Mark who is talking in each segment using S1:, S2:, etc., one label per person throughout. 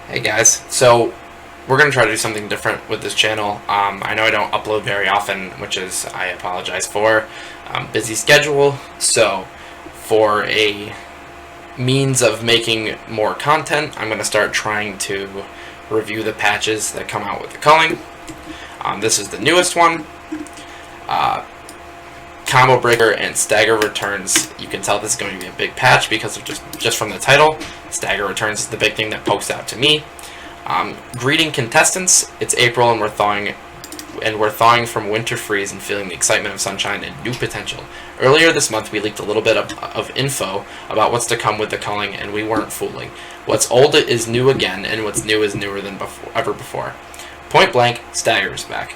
S1: Hey guys, so we're going to try to do something different with this channel. I know I don't upload very often, which is, I apologize for. Busy schedule, so for a means of making more content, I'm going to start trying to review the patches that come out with the culling. This is the newest one. Combo Breaker and Stagger Returns. You can tell this is going to be a big patch because of just from the title. Stagger Returns is the big thing that pokes out to me. Greeting contestants. It's April and we're thawing from winter freeze and feeling the excitement of sunshine and new potential. Earlier this month we leaked a little bit of info about what's to come with the culling, and we weren't fooling. What's old is new again, and what's new is newer than ever before. Point blank, Stagger is back.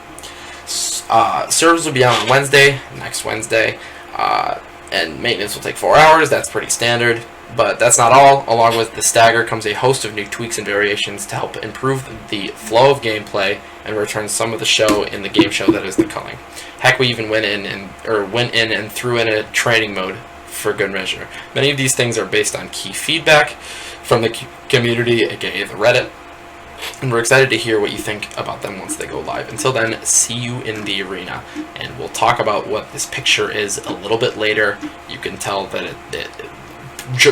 S1: Servers will be out on Wednesday, next Wednesday, and maintenance will take 4 hours. That's pretty standard, but that's not all. Along with the Stagger comes a host of new tweaks and variations to help improve the flow of gameplay and return some of the show in the game show that is the culling. Heck, we even went in and threw in a training mode for good measure. Many of these things are based on key feedback from the community, aka the Reddit. And we're excited to hear what you think about them once they go live. Until then, see you in the arena. And we'll talk about what this picture is a little bit later. You can tell that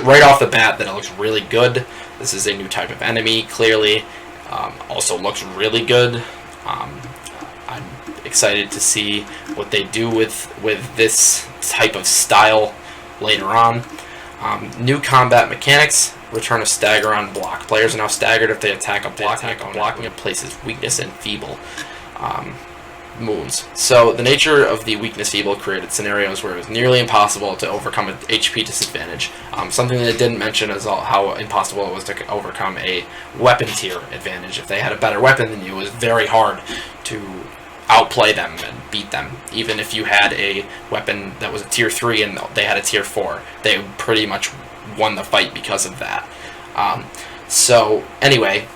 S1: right off the bat that it looks really good. This is a new type of enemy, clearly. Also looks really good. I'm excited to see what they do with this type of style later on. New combat mechanics. Return of stagger on block. Players are now staggered if they attack a block, blocking a place's weakness and feeble moons. So the nature of the weakness feeble created scenarios where it was nearly impossible to overcome an HP disadvantage. Something that it didn't mention is how impossible it was to overcome a weapon tier advantage. If they had a better weapon than you, it was very hard to outplay them and beat them. Even if you had a weapon that was a tier 3 and they had a tier 4, they pretty much won the fight because of that. So anyway,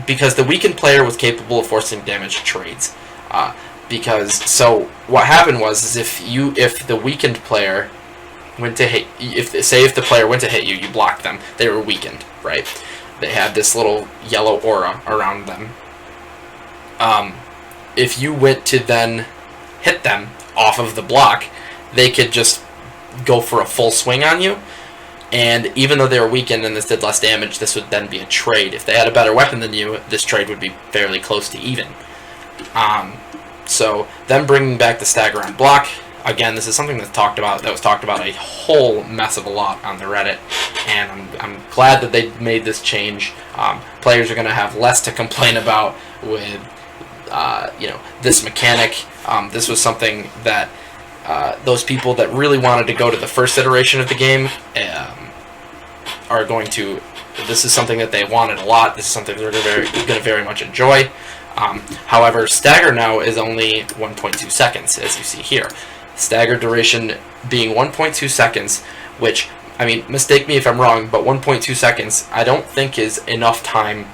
S1: because the weakened player was capable of forcing damage trades. So what happened was if the weakened player went to hit, if the player went to hit you, you blocked them. They were weakened, right? They had this little yellow aura around them. If you went to then hit them off of the block, they could just go for a full swing on you, and even though they were weakened and this did less damage, this would then be a trade. If they had a better weapon than you, this trade would be fairly close to even. So then bringing back the stagger on block, again, this is something that was talked about a whole mess of a lot on the Reddit, and I'm glad that they made this change. Players are going to have less to complain about with this mechanic. This was something that those people that really wanted to go to the first iteration of the game are going to. This is something that they wanted a lot. This is something they're going to very much enjoy. However, stagger now is only 1.2 seconds, as you see here. Stagger duration being 1.2 seconds, which, I mean, mistake me if I'm wrong, but 1.2 seconds I don't think is enough time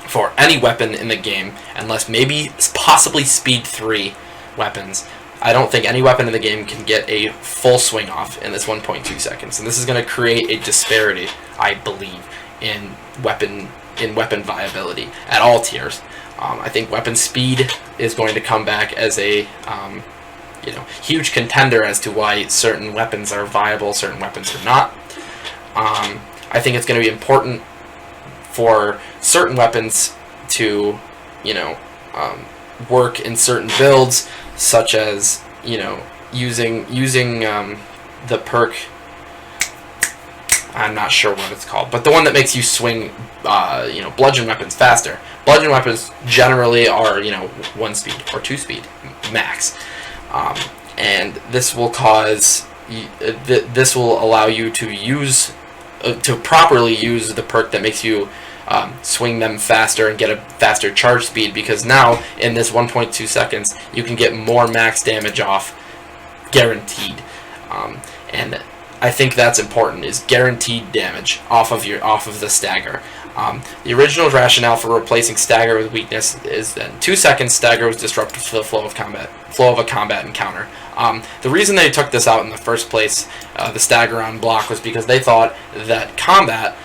S1: for any weapon in the game, unless maybe possibly speed 3 weapons. I don't think any weapon in the game can get a full swing off in this 1.2 seconds, and this is going to create a disparity, I believe, in weapon viability at all tiers. I think weapon speed is going to come back as a huge contender as to why certain weapons are viable, certain weapons are not. I think it's going to be important for certain weapons to work in certain builds, such as using the perk. I'm not sure what it's called, but the one that makes you swing bludgeon weapons faster. Bludgeon weapons generally are 1 speed or 2 speed max, and this will allow you to properly use the perk that makes you swing them faster and get a faster charge speed, because now in this 1.2 seconds you can get more max damage off, guaranteed. And I think that's important, is guaranteed damage off of the stagger. The original rationale for replacing stagger with weakness is that in 2 seconds stagger was disruptive to the flow of a combat encounter. The reason they took this out in the first place, the stagger on block, was because they thought that combat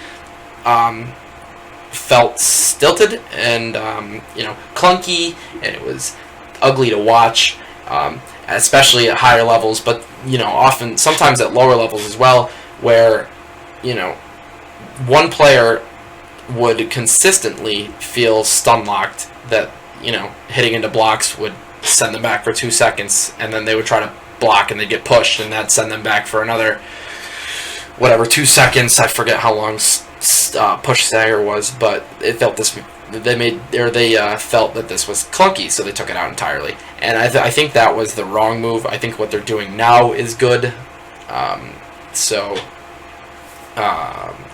S1: felt stilted and clunky, and it was ugly to watch, especially at higher levels, but sometimes at lower levels as well, where one player would consistently feel stun locked, that hitting into blocks would send them back for 2 seconds, and then they would try to block and they'd get pushed, and that'd send them back for another 2 seconds. I forget how long push stagger was, but it felt they felt that this was clunky, so they took it out entirely. And I think that was the wrong move. I think what they're doing now is good.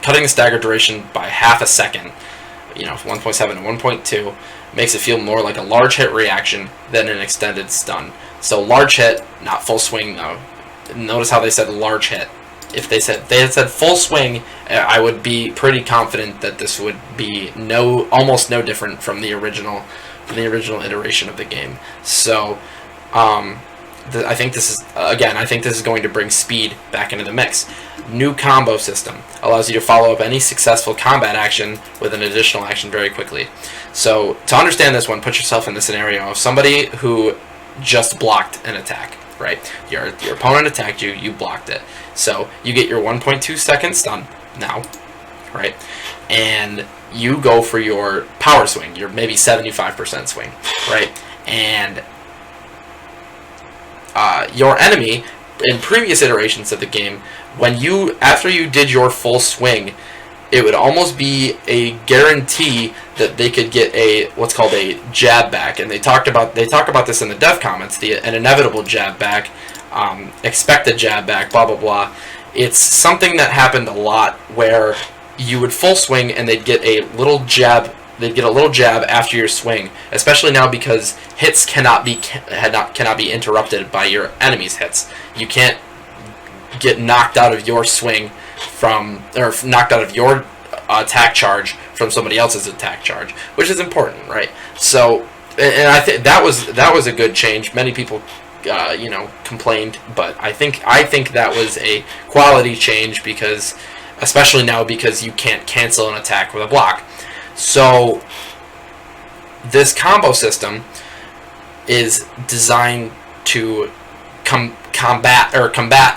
S1: Cutting the stagger duration by half a second, 1.7 to 1.2, makes it feel more like a large hit reaction than an extended stun. So large hit, not full swing though. Notice how they said large hit. If they had said full swing, I would be pretty confident that this would be almost no different from the original iteration of the game. So I think this is going to bring speed back into the mix. New combo system allows you to follow up any successful combat action with an additional action very quickly. So to understand this one, put yourself in the scenario of somebody who just blocked an attack, right? Your opponent attacked you, you blocked it. So you get your 1.2 second stun now, right? And you go for your power swing, your maybe 75% swing, right? And your enemy, in previous iterations of the game, after you did your full swing, it would almost be a guarantee that they could get what's called a jab back, and they talk about this in the dev comments, an inevitable jab back, expected jab back, blah blah blah. It's something that happened a lot where you would full swing and they'd get a little jab. They'd get a little jab after your swing, especially now because hits cannot be interrupted by your enemy's hits. You can't get knocked out of your swing or knocked out of your attack charge from somebody else's attack charge, which is important, right? So, and I think that was a good change. Many people, complained, but I think that was a quality change, because, especially now, because you can't cancel an attack with a block. So this combo system is designed to combat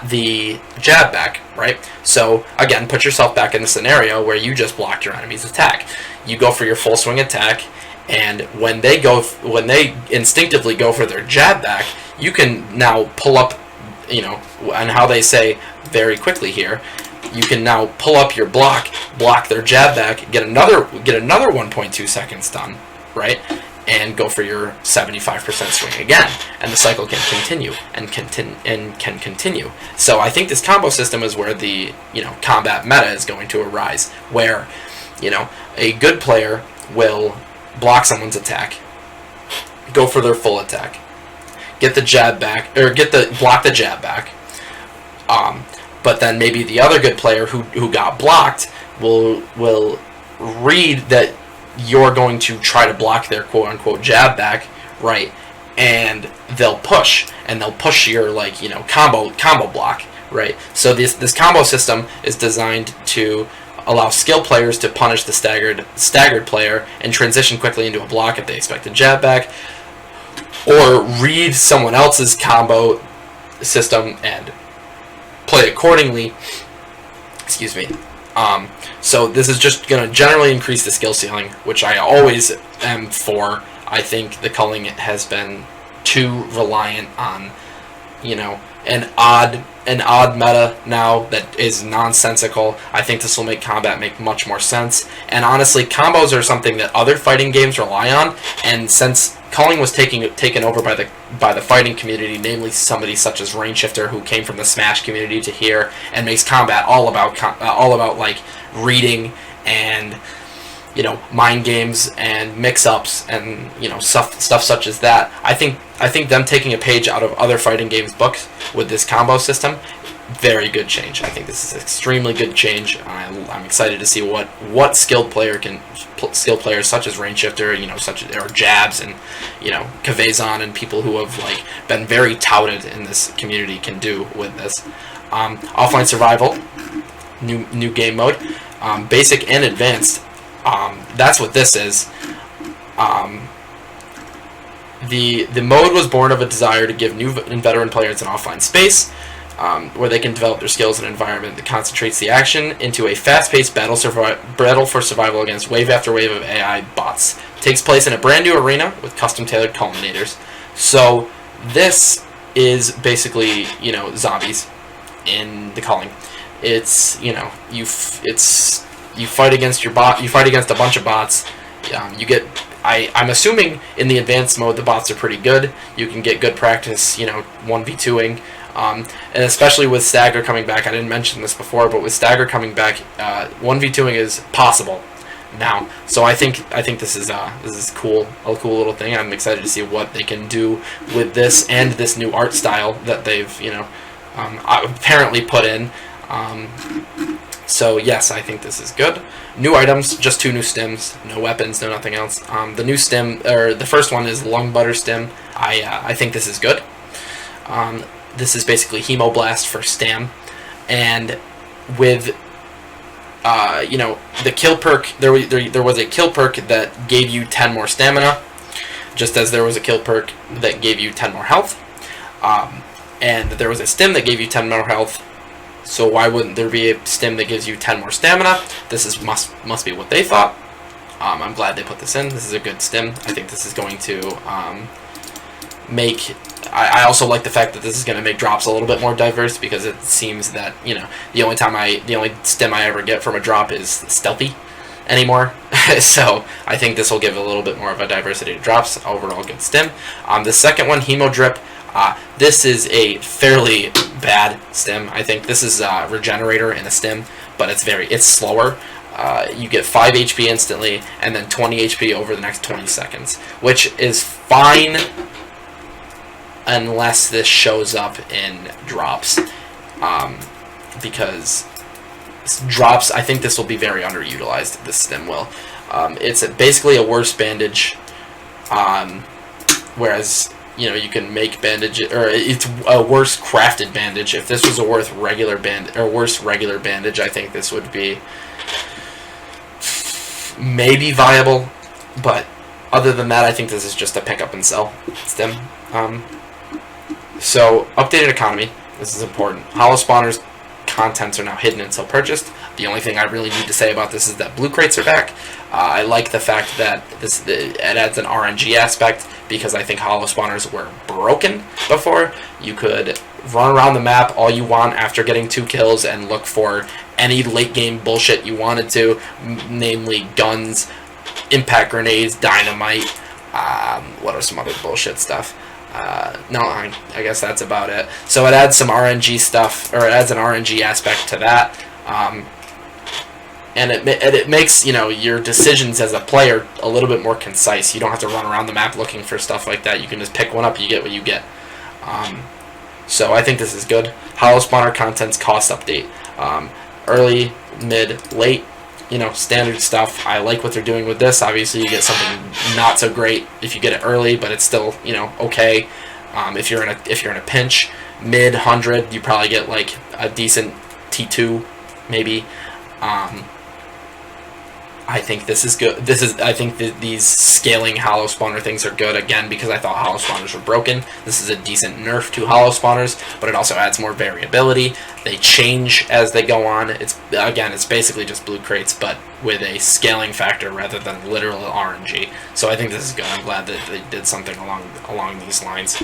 S1: the jab back, right? So again, put yourself back in the scenario where you just blocked your enemy's attack. You go for your full swing attack, and when they instinctively go for their jab back, you can now pull up, and how they say very quickly here, you can now pull up your block their jab back, get another 1.2 seconds stun, right? And go for your 75% swing again, and the cycle can continue and can continue. So I think this combo system is where the combat meta is going to arise, where a good player will block someone's attack, go for their full attack, get the jab back, or block the jab back. But then maybe the other good player who got blocked will read that you're going to try to block their quote-unquote jab back, right? And they'll push your combo block, right? So this combo system is designed to allow skilled players to punish the staggered player and transition quickly into a block if they expect a jab back, or read someone else's combo system and play accordingly. Excuse me. So this is just going to generally increase the skill ceiling, which I always am for. I think the culling has been too reliant on, an odd meta now that is nonsensical. I think this will make combat make much more sense. And honestly, combos are something that other fighting games rely on, and since culling was taken over by the fighting community, namely somebody such as Rangeshifter, who came from the Smash community to here and makes combat all about like reading and mind games and mix-ups and stuff such as that. I think them taking a page out of other fighting games books with this combo system, very good change. I think this is an extremely good change. I'm excited to see what skilled players such as Rangeshifter, or Jabs and Kavazon and people who have been very touted in this community can do with this. Offline survival, new game mode. basic and advanced. That's what this is. The mode was born of a desire to give new and veteran players an offline space where they can develop their skills in an environment that concentrates the action into a fast-paced battle for survival against wave after wave of AI bots. It takes place in a brand new arena with custom-tailored culminators. So this is basically, zombies in the Culling. It's, you fight against your bot. You fight against a bunch of bots. I'm assuming in the advanced mode the bots are pretty good. You can get good practice, 1v2ing. And especially with Stagger coming back, I didn't mention this before, but with Stagger coming back, 1v2ing is possible now. So I think this is cool, a cool little thing. I'm excited to see what they can do with this and this new art style that they've apparently put in. So yes, I think this is good. New items, just 2 new stims, no weapons, no nothing else. The new stim, or the first one is Lung Butter stim. I think this is good. This is basically Hemoblast for Stam, and with the kill perk, there was a kill perk that gave you 10 more stamina, just as there was a kill perk that gave you 10 more health, and there was a stim that gave you 10 more health. So why wouldn't there be a stim that gives you 10 more stamina? This must be what they thought. I'm glad they put this in. This is a good stim. I think this is going to make... I also like the fact that this is going to make drops a little bit more diverse, because it seems that, the only stim I ever get from a drop is stealthy anymore. So I think this will give a little bit more of a diversity to drops. Overall, good stim. The second one, Hemo Drip. This is a fairly bad stim. I think this is Regenerator in a stim, but it's slower. You get 5 HP instantly, and then 20 HP over the next 20 seconds, which is fine unless this shows up in drops. Because drops, I think this will be very underutilized, this stim will. It's basically a worse bandage, whereas... you can make bandage, or it's a worse crafted bandage. If this was a worse regular bandage, I think this would be maybe viable. But other than that, I think this is just a pick up and sell stim. So updated economy. This is important. Hollow spawners contents are now hidden until purchased. The only thing I really need to say about this is that blue crates are back. I like the fact that it adds an RNG aspect, because I think hollow spawners were broken before. You could run around the map all you want after getting 2 kills and look for any late game bullshit you wanted to, namely guns, impact grenades, dynamite. What are some other bullshit stuff? No, I guess that's about it. So it adds some RNG stuff, or it adds an RNG aspect to that. And it makes, your decisions as a player a little bit more concise. You don't have to run around the map looking for stuff like that. You can just pick one up, you get what you get. So I think this is good. Hollow spawner contents cost update. Early, mid, late, standard stuff. I like what they're doing with this. Obviously, you get something not so great if you get it early, but it's still, okay. If you're in a pinch, mid 100, you probably get like a decent T2, maybe. I think this is good. I think that these scaling hollow spawner things are good, again, because I thought hollow spawners were broken. This is a decent nerf to hollow spawners, but it also adds more variability. They change as they go on. It's basically just blue crates, but with a scaling factor rather than literal RNG. So I think this is good. I'm glad that they did something along these lines.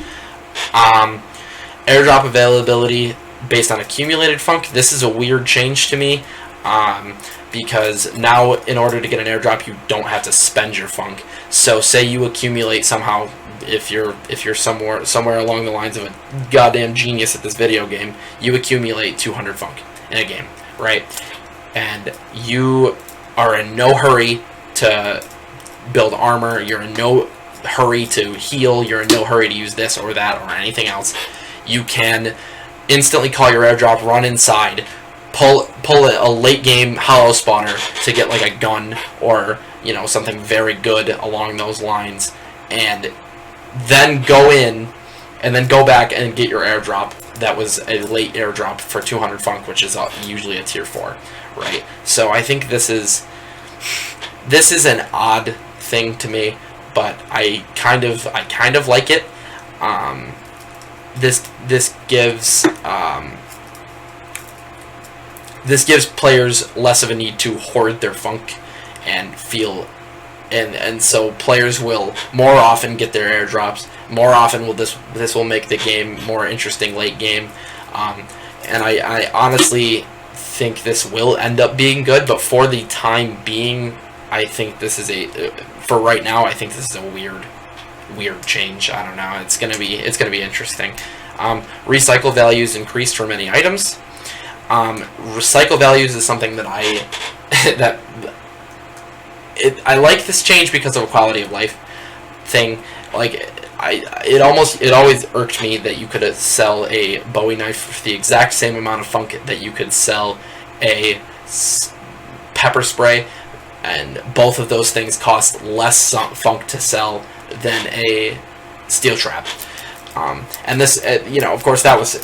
S1: Airdrop availability based on accumulated funk. This is a weird change to me. Because now, in order to get an airdrop, you don't have to spend your funk. So, say you accumulate somehow, if you're somewhere along the lines of a goddamn genius at this video game, you accumulate 200 funk in a game, right? And you are in no hurry to build armor. You're in no hurry to heal. You're in no hurry to use this or that or anything else. You can instantly call your airdrop, run inside, pull a late game hollow spawner to get like a gun or something very good along those lines, and then go in and then go back and get your airdrop that was a late airdrop for 200 funk, which is usually a tier 4, right? So I think this is an odd thing to me, but I kind of like it. This gives players less of a need to hoard their funk and feel, and so players will more often get their airdrops. More often will this will make the game more interesting late game, and I honestly think this will end up being good. But for the time being, I think this is for right now. I think this is a weird change. I don't know. It's gonna be interesting. Recycle values increased for many items. Recycle values is something that I like this change because of a quality of life thing. Like it always irked me that you could sell a Bowie knife for the exact same amount of funk that you could sell a pepper spray, and both of those things cost less funk to sell than a steel trap. And this, of course, that was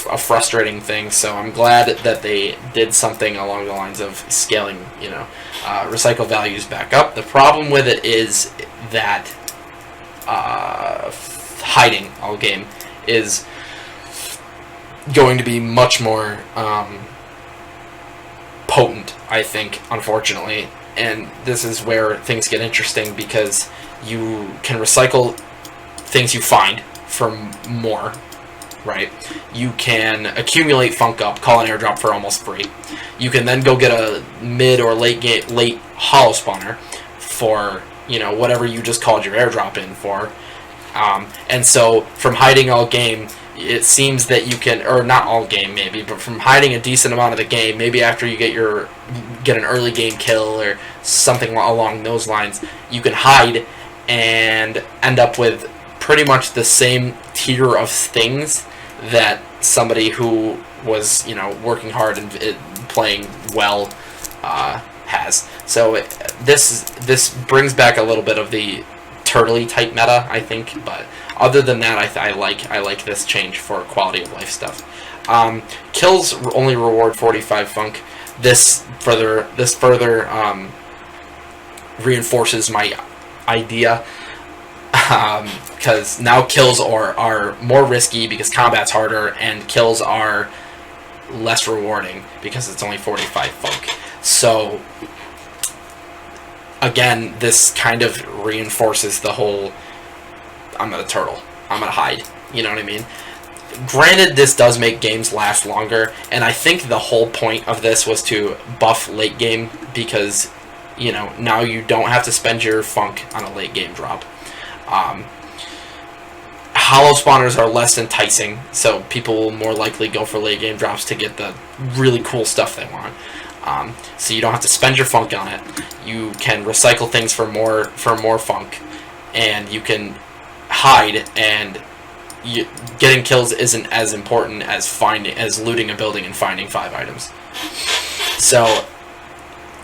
S1: a frustrating thing. So I'm glad that they did something along the lines of scaling, recycle values back up. The problem with it is that hiding all game is going to be much more potent, I think, unfortunately. And this is where things get interesting, because you can recycle things you find for more, right? You can accumulate funk up, call an airdrop for almost free. You can then go get a mid or late hollow spawner for whatever you just called your airdrop in for. And so from hiding all game, it seems that you can, or not all game maybe, but from hiding a decent amount of the game, maybe after you get an early game kill or something along those lines, you can hide and end up with pretty much the same tier of things that somebody who was working hard and playing well has. So this brings back a little bit of the turtley type meta, I think, but other than that, I like this change for quality of life stuff. Kills only reward 45 funk. This further reinforces my idea, because now kills are more risky because combat's harder, and kills are less rewarding because it's only 45 funk. So again, this kind of reinforces the whole I'm gonna turtle, I'm gonna hide, you know what I mean? Granted, this does make games last longer, and I think the whole point of this was to buff late game, because now you don't have to spend your funk on a late game drop. Hollow spawners are less enticing, so people will more likely go for late game drops to get the really cool stuff they want. So you don't have to spend your funk on it. You can recycle things for more funk, and you can hide, and getting kills isn't as important as looting a building and finding 5 items. So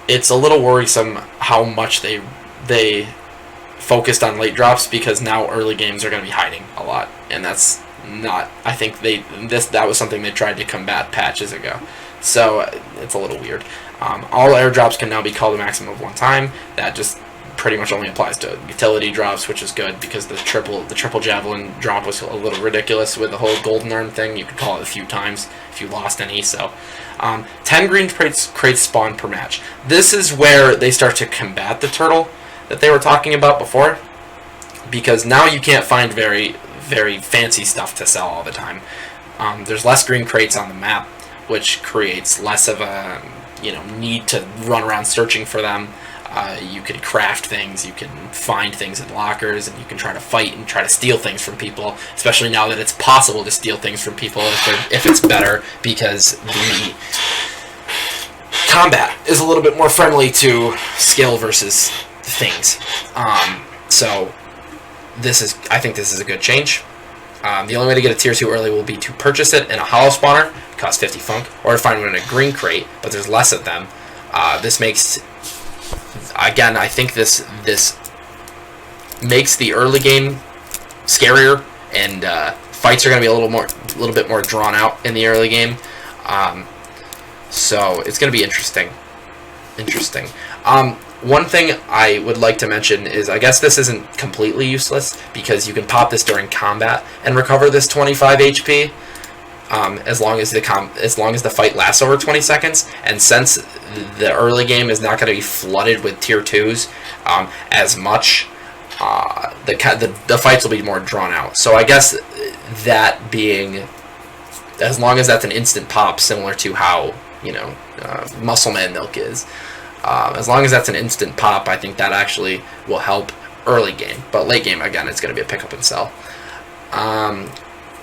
S1: it's a little worrisome how much they focused on late drops, because now early games are going to be hiding a lot, and that's not. I think that was something they tried to combat patches ago. So it's a little weird. All airdrops can now be called a maximum of 1 time. That just pretty much only applies to utility drops, which is good, because the triple javelin drop was a little ridiculous with the whole golden arm thing. You could call it a few times if you lost any. So 10 green crates spawn per match. This is where they start to combat the turtle that they were talking about before, because now you can't find very, very fancy stuff to sell all the time. There's less green crates on the map, which creates less of a need to run around searching for them. You can craft things, you can find things in lockers, and you can try to fight and try to steal things from people, especially now that it's possible to steal things from people if it's better, because the combat is a little bit more friendly to skill versus things. So I think this is a good change. The only way to get a tier 2 early will be to purchase it in a hollow spawner, cost 50 funk, or to find one in a green crate, but there's less of them. This makes, again, I think this makes the early game scarier, and fights are going to be a little bit more drawn out in the early game. So it's going to be interesting. One thing I would like to mention is, I guess this isn't completely useless, because you can pop this during combat and recover this 25 HP, as long as the fight lasts over 20 seconds. And since the early game is not going to be flooded with tier 2s as much, the fights will be more drawn out. So I guess that being, as long as that's an instant pop, similar to how Muscle Man Milk is. As long as that's an instant pop, I think that actually will help early game. But late game, again, it's going to be a pick up and sell.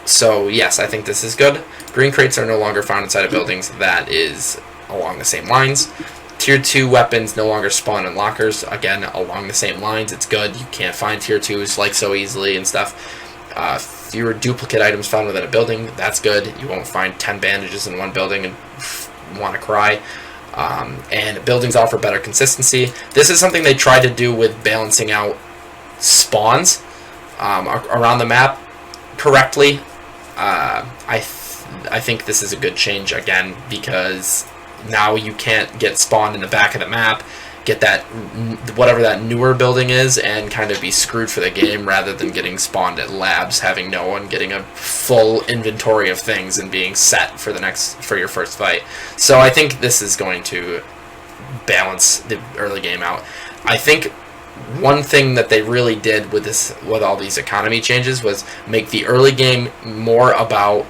S1: So yes, I think this is good. Green crates are no longer found inside of buildings. That is along the same lines. Tier 2 weapons no longer spawn in lockers. Again, along the same lines. It's good. You can't find tier 2s like so easily and stuff. Fewer duplicate items found within a building. That's good. You won't find 10 bandages in one building and want to cry. And buildings offer better consistency. This is something they tried to do with balancing out spawns around the map correctly. I think this is a good change, again, because now you can't get spawned in the back of the map, get that whatever that newer building is, and kind of be screwed for the game, rather than getting spawned at labs, having no one, getting a full inventory of things and being set for your first fight. So I think this is going to balance the early game out. I think one thing that they really did with all these economy changes, was make the early game more about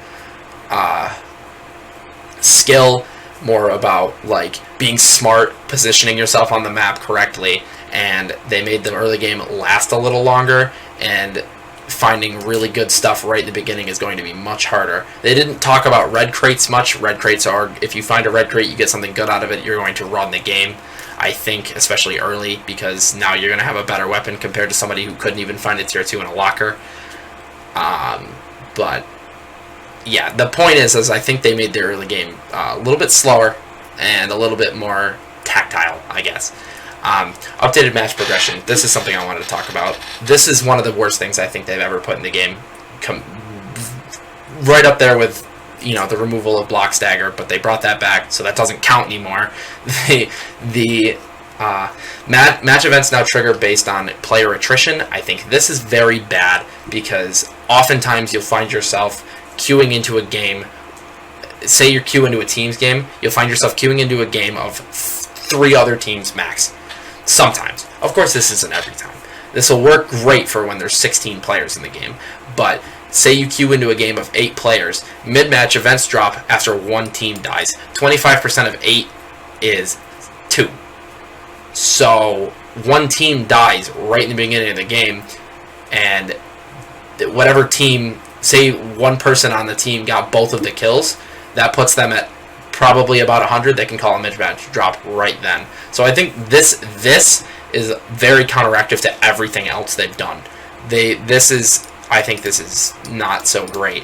S1: skill, more about being smart, positioning yourself on the map correctly, and they made the early game last a little longer, and finding really good stuff right in the beginning is going to be much harder. They didn't talk about red crates much. Red crates are, if you find a red crate, you get something good out of it, you're going to run the game, I think, especially early, because now you're going to have a better weapon compared to somebody who couldn't even find a tier 2 in a locker. But yeah, the point is I think they made the early game a little bit slower and a little bit more tactile, I guess. Updated match progression. This is something I wanted to talk about. This is one of the worst things I think they've ever put in the game. Right up there with the removal of block stagger, but they brought that back, so that doesn't count anymore. The match events now trigger based on player attrition. I think this is very bad, because oftentimes you'll find yourself queuing into a game. Say you queue into a team's game, you'll find yourself queuing into a game of 3 other teams max. Sometimes. Of course, this isn't every time. This will work great for when there's 16 players in the game, but say you queue into a game of 8 players, mid-match events drop after 1 team dies. 25% of 8 is 2. So 1 team dies right in the beginning of the game, and whatever team, say one person on the team got both of the kills, that puts them at probably about 100. They can call a mid-match drop right then. So I think this is very counteractive to everything else they've done. I think this is not so great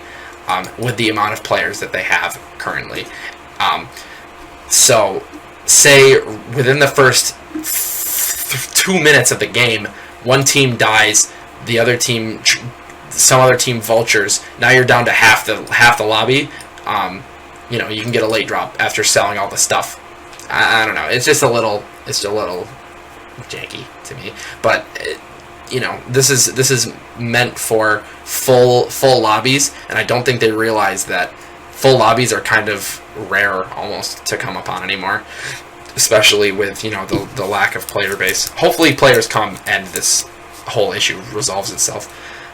S1: with the amount of players that they have currently. So, say within the first 2 minutes of the game, one team dies, the other team, some other team vultures. Now you're down to half the lobby. You can get a late drop after selling all the stuff. I don't know. It's just a little janky to me, but. This is meant for full lobbies, and I don't think they realize that full lobbies are kind of rare almost to come upon anymore, especially with the lack of player base. Hopefully players come and this whole issue resolves itself,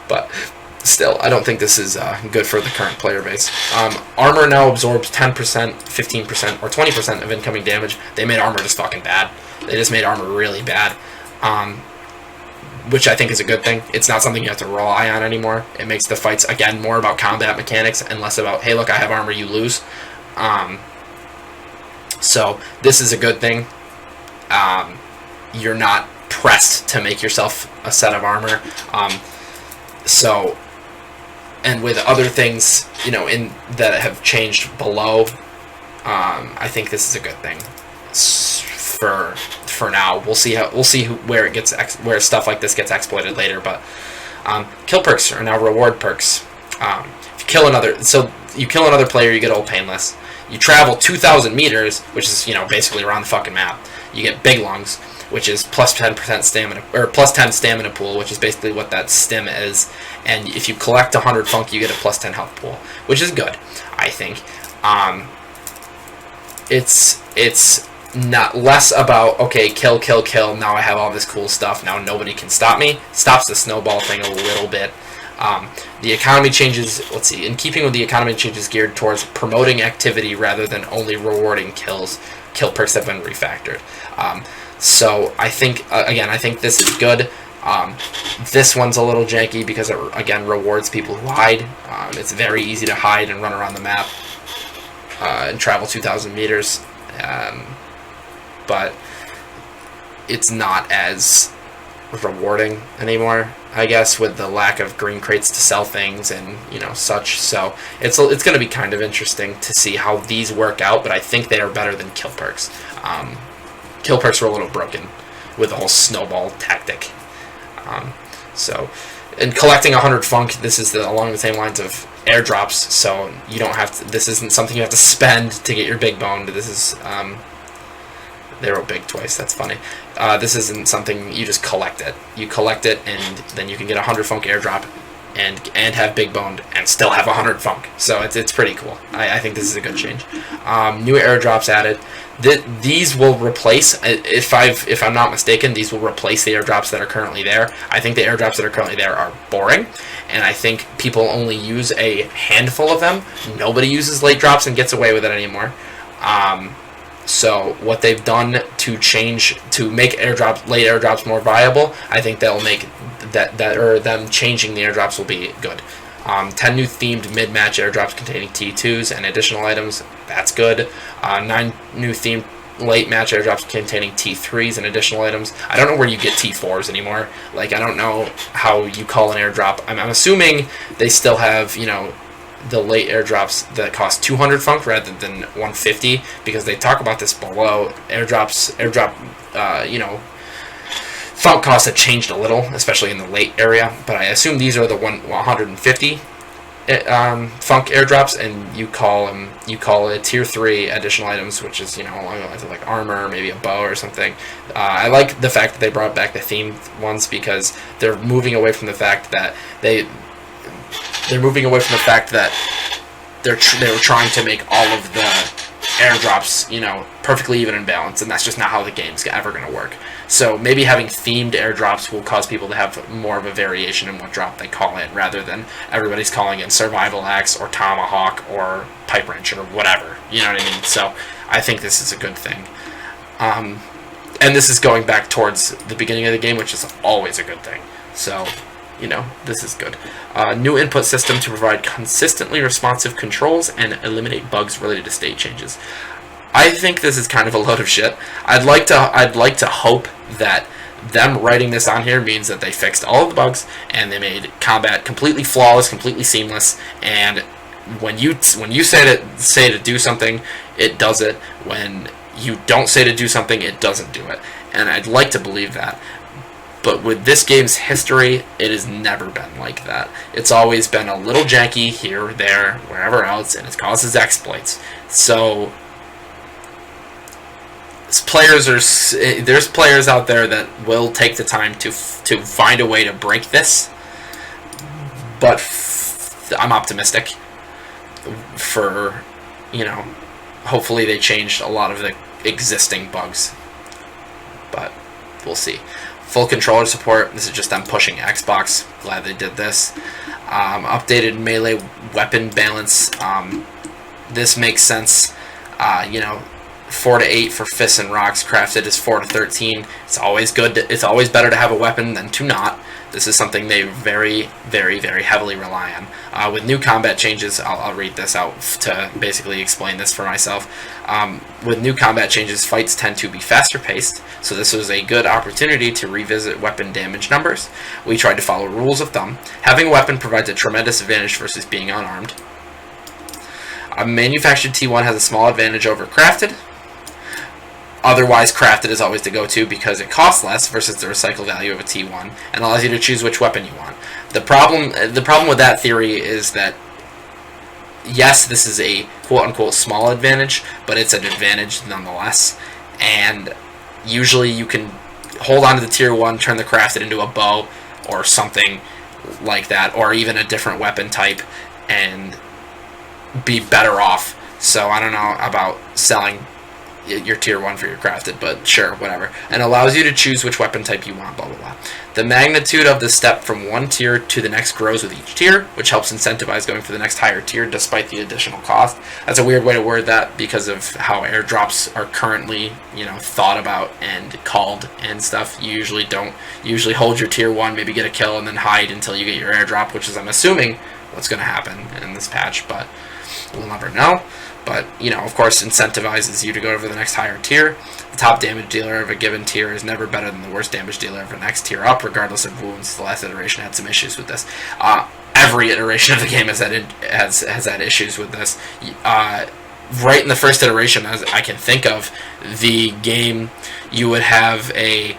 S1: but still, I don't think this is good for the current player base. Armor now absorbs 10%, 15%, or 20% of incoming damage. They made armor just fucking bad. They just made armor really bad. Which I think is a good thing. It's not something you have to rely on anymore. It makes the fights, again, more about combat mechanics and less about, hey, look, I have armor, you lose. So this is a good thing. You're not pressed to make yourself a set of armor. And with other things, that have changed below, I think this is a good thing. For now, we'll see where stuff like this gets exploited later. But kill perks are now reward perks. If you kill another player, you get old painless. You travel 2,000 meters, which is, basically around the fucking map. You get big lungs, which is plus 10% stamina, or plus 10 stamina pool, which is basically what that stim is. And if you collect 100 funk, you get a plus 10 health pool, which is good, I think. It's not less about, okay, kill, now I have all this cool stuff, now nobody can stop me. Stops the snowball thing a little bit. The economy changes, let's see, in keeping with the economy changes geared towards promoting activity rather than only rewarding kills. Kill perks have been refactored. So I think, I think this is good. This one's a little janky because it, again, rewards people who hide. It's very easy to hide and run around the map and travel 2,000 meters. But it's not as rewarding anymore, I guess, with the lack of green crates to sell things and such. So it's going to be kind of interesting to see how these work out, but I think they are better than kill perks. Kill perks were a little broken with the whole snowball tactic. And collecting 100 funk, this is along the same lines of airdrops, so you don't have to, this isn't something you have to spend to get your big boned. This is they wrote big twice, that's funny. This isn't something, you just collect it. You collect it, and then you can get a 100 funk airdrop and have big boned and still have 100 funk. So it's pretty cool. I think this is a good change. New airdrops added. These will replace, if I'm not mistaken, these will replace the airdrops that are currently there. I think the airdrops that are currently there are boring, and I think people only use a handful of them. Nobody uses late drops and gets away with it anymore. So what they've done to make late airdrops more viable, I think they'll make them changing the airdrops will be good. 10 new themed mid-match airdrops containing T2s and additional items, that's good. 9 new themed late-match airdrops containing T3s and additional items. I don't know where you get T4s anymore. I don't know how you call an airdrop. I'm assuming they still have, the late airdrops that cost 200 funk rather than 150, because they talk about this below. Airdrop, funk costs have changed a little, especially in the late area, but I assume these are the 150 funk airdrops, and you call it tier 3 additional items, which is along the lines of like armor, maybe a bow or something. I like the fact that they brought back the themed ones, because they're moving away from the fact that they were trying to make all of the airdrops perfectly even and balanced, and that's just not how the game's ever going to work. So maybe having themed airdrops will cause people to have more of a variation in what drop they call in, rather than everybody's calling in survival axe or tomahawk or pipe wrench or whatever. You know what I mean? So I think this is a good thing. And this is going back towards the beginning of the game, which is always a good thing. So this is good. New input system to provide consistently responsive controls and eliminate bugs related to state changes. I think this is kind of a load of shit. I'd like to hope that them writing this on here means that they fixed all of the bugs and they made combat completely flawless, completely seamless. And when you say to do something, it does it. When you don't say to do something, it doesn't do it. And I'd like to believe that. But with this game's history, it has never been like that. It's always been a little janky here, there, wherever else, and it causes exploits. So there's players out there that will take the time to find a way to break this. But I'm optimistic for, hopefully they changed a lot of the existing bugs. But we'll see. Full controller support. This is just them pushing Xbox. Glad they did this. Updated melee weapon balance. This makes sense. 4 to 8 for fists and rocks. Crafted is 4 to 13. It's always good. It's always better to have a weapon than to not. This is something they very, very, very heavily rely on. With new combat changes, I'll read this out to basically explain this for myself. With new combat changes, fights tend to be faster paced, so this was a good opportunity to revisit weapon damage numbers. We tried to follow rules of thumb. Having a weapon provides a tremendous advantage versus being unarmed. A manufactured T1 has a small advantage over crafted. Otherwise, crafted is always the go-to because it costs less versus the recycle value of a T1 and allows you to choose which weapon you want. The problem with that theory is that yes, this is a quote-unquote small advantage, but it's an advantage nonetheless. And usually you can hold on to the tier 1, turn the crafted into a bow or something like that, or even a different weapon type, and be better off. So I don't know about selling your tier 1 for your crafted, but sure, whatever. And allows you to choose which weapon type you want, blah blah blah. The magnitude of the step from one tier to the next grows with each tier, which helps incentivize going for the next higher tier despite the additional cost. That's a weird way to word that because of how airdrops are currently, thought about and called and stuff. You usually hold your tier 1, maybe get a kill, and then hide until you get your airdrop, which is, I'm assuming, what's going to happen in this patch, but we'll never know. But, of course, incentivizes you to go over the next higher tier. The top damage dealer of a given tier is never better than the worst damage dealer of the next tier up, regardless of wounds. The last iteration had some issues with this. Every iteration of the game has had issues with this. Right in the first iteration, as I can think of, the game, you would have a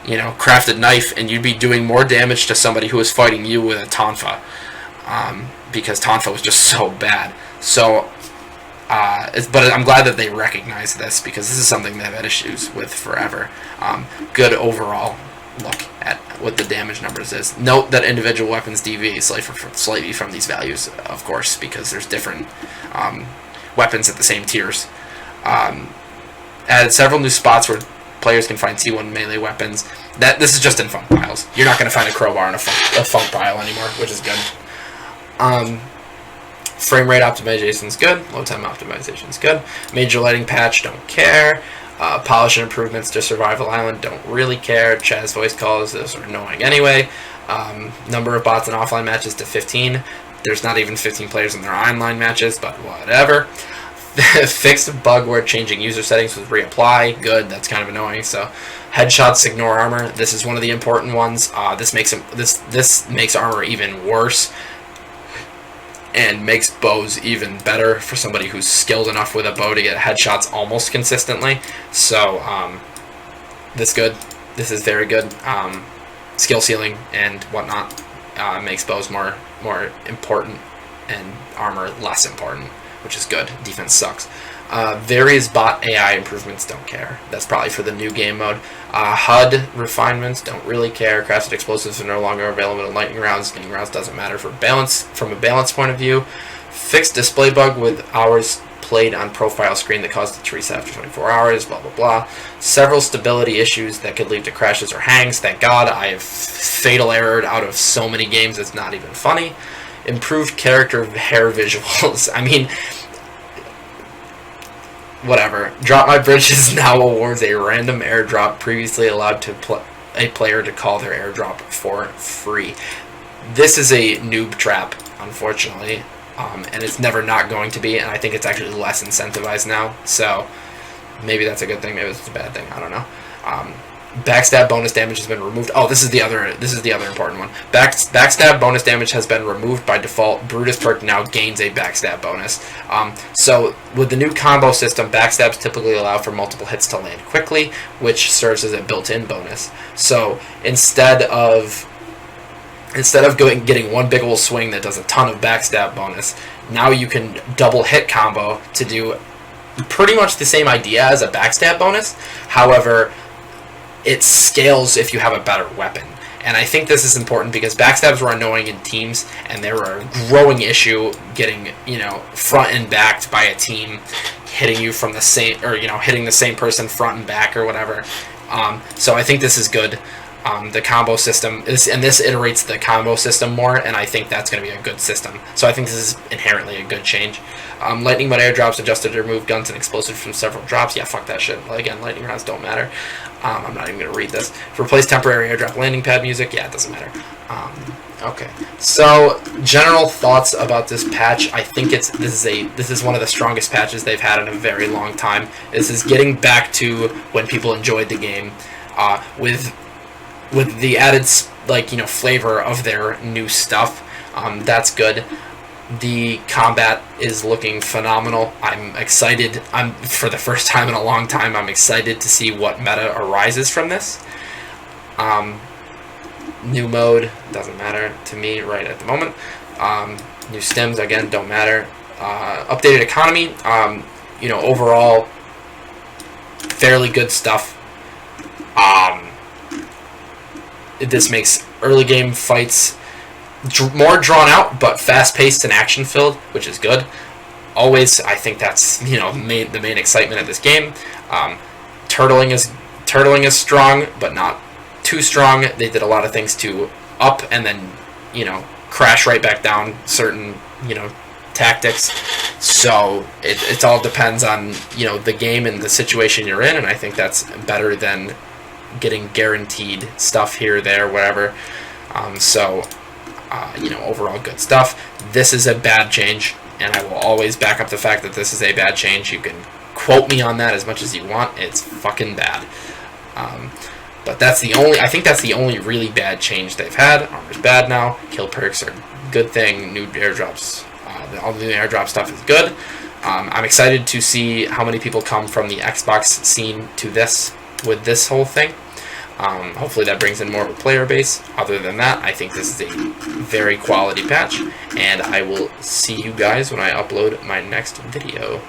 S1: crafted knife, and you'd be doing more damage to somebody who was fighting you with a tonfa, because tonfa was just so bad. So, but I'm glad that they recognize this, because this is something they've had issues with forever. Good overall look at what the damage numbers is. Note that individual weapons deviate slightly from these values, of course, because there's different weapons at the same tiers. Added several new spots where players can find T1 melee weapons. This is just in funk piles. You're not going to find a crowbar in a funk pile anymore, which is good. Frame rate optimization is good. Load time optimization is good. Major lighting patch, don't care. Polish and improvements to Survival Island, don't really care. Chaz voice calls, those are annoying anyway. Number of bots in offline matches to 15. There's not even 15 players in their online matches, but whatever. Fixed bug where changing user settings with reapply, good. That's kind of annoying. So headshots ignore armor. This is one of the important ones. This makes armor even worse, and makes bows even better for somebody who's skilled enough with a bow to get headshots almost consistently. So this is very good. Skill ceiling and whatnot makes bows more important and armor less important, which is good. Defense sucks. Various bot AI improvements, don't care. That's probably for the new game mode. HUD refinements, don't really care. Crafted explosives are no longer available in lightning rounds. Lightning rounds doesn't matter from a balance point of view. Fixed display bug with hours played on profile screen that caused it to reset after 24 hours, blah blah blah. Several stability issues that could lead to crashes or hangs. Thank God, I have fatal errored out of so many games it's not even funny. Improved character hair visuals. I mean, whatever. Drop My Bridges now awards a random airdrop previously allowed to a player to call their airdrop for free. This is a noob trap, unfortunately, and it's never not going to be, and I think it's actually less incentivized now, so maybe that's a good thing, maybe it's a bad thing, I don't know. Backstab bonus damage has been removed. Oh, this is the other important one. Backstab bonus damage has been removed by default. Brutus perk now gains a backstab bonus. So with the new combo system, backstabs typically allow for multiple hits to land quickly, which serves as a built-in bonus. So instead of getting one big old swing that does a ton of backstab bonus, now you can double hit combo to do pretty much the same idea as a backstab bonus. However, it scales if you have a better weapon. And I think this is important because backstabs were annoying in teams, and they were a growing issue getting, front and backed by a team, hitting you from the same, or, hitting the same person front and back or whatever. So I think this is good. The combo system, this iterates the combo system more, and I think that's going to be a good system. So I think this is inherently a good change. Lightning mode airdrops adjusted to remove guns and explosives from several drops. Yeah, fuck that shit. Again, lightning rounds don't matter. I'm not even going to read this. Replace temporary airdrop landing pad music. Yeah, it doesn't matter. Okay. So, general thoughts about this patch. I think this is one of the strongest patches they've had in a very long time. This is getting back to when people enjoyed the game, with the added flavor of their new stuff. That's good. The combat is looking phenomenal. I'm excited. For the first time in a long time, I'm excited to see what meta arises from this. New mode doesn't matter to me right at the moment. New stems, again, don't matter. updated economy. Overall, fairly good stuff. This makes early game fights more drawn out, but fast paced and action filled, which is good. Always, I think that's the main excitement of this game. Turtling is strong, but not too strong. They did a lot of things to up and then crash right back down certain tactics. So it all depends on the game and the situation you're in, and I think that's better than getting guaranteed stuff here, there, whatever. Overall good stuff. This is a bad change, and I will always back up the fact that this is a bad change. You can quote me on that as much as you want. It's fucking bad. But I think that's the only really bad change they've had. Armor's bad now. Kill perks are a good thing. New airdrops. All the new airdrop stuff is good. I'm excited to see how many people come from the Xbox scene to this with this whole thing. Hopefully that brings in more of a player base. Other than that, I think this is a very quality patch, and I will see you guys when I upload my next video.